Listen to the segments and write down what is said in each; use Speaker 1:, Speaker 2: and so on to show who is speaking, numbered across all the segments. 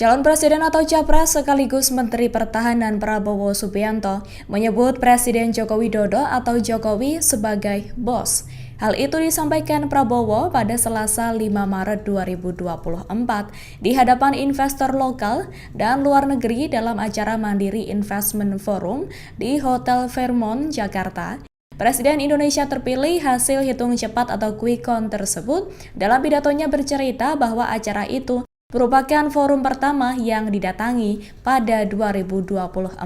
Speaker 1: Calon Presiden atau Capres sekaligus Menteri Pertahanan Prabowo Subianto menyebut Presiden Joko Widodo atau Jokowi sebagai bos. Hal itu disampaikan Prabowo pada Selasa 5 Maret 2024 di hadapan investor lokal dan luar negeri dalam acara Mandiri Investment Forum di Hotel Fairmont, Jakarta. Presiden Indonesia terpilih hasil hitung cepat atau quick count tersebut dalam pidatonya bercerita bahwa acara itu merupakan forum pertama yang didatangi pada 2024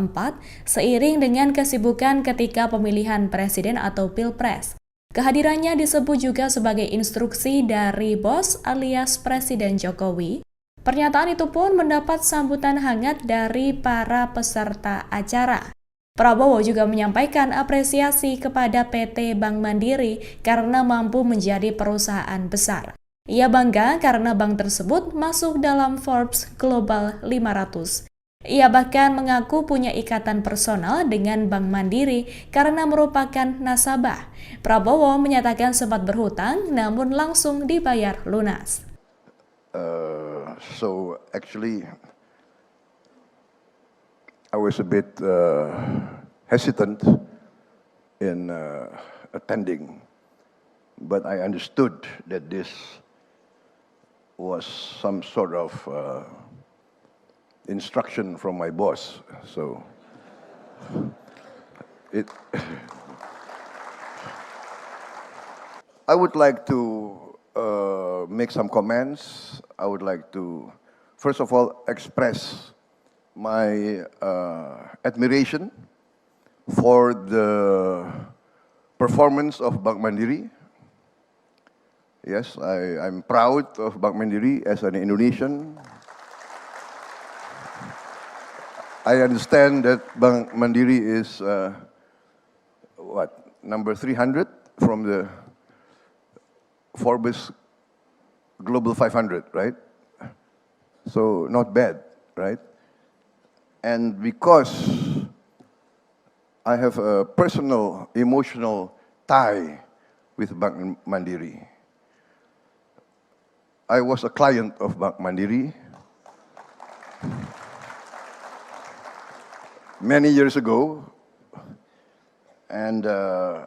Speaker 1: seiring dengan kesibukan ketika pemilihan presiden atau pilpres. Kehadirannya disebut juga sebagai instruksi dari bos alias Presiden Jokowi. Pernyataan itu pun mendapat sambutan hangat dari para peserta acara. Prabowo juga menyampaikan apresiasi kepada PT Bank Mandiri karena mampu menjadi perusahaan besar. Ia bangga karena bank tersebut masuk dalam Forbes Global 500. Ia bahkan mengaku punya ikatan personal dengan Bank Mandiri karena merupakan nasabah. Prabowo menyatakan sempat berhutang namun langsung dibayar lunas.
Speaker 2: So actually, I was a bit hesitant in attending, but I understood that this was some sort of instruction from my boss. So I would like to make some comments. I would like to, first of all, express my admiration for the performance of Bank Mandiri. Yes, I'm proud of Bank Mandiri as an Indonesian. I understand that Bank Mandiri is number 300 from the Forbes Global 500, right? So not bad, right? And because I have a personal, emotional tie with Bank Mandiri. I was a client of Bank Mandiri many years ago, and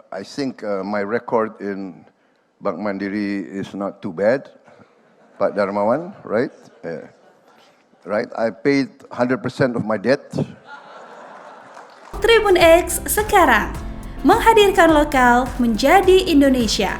Speaker 2: I think my record in Bank Mandiri is not too bad. Pak Darmawan, right? Right, I paid 100% of my debt.
Speaker 3: Tribun X sekarang menghadirkan lokal menjadi Indonesia.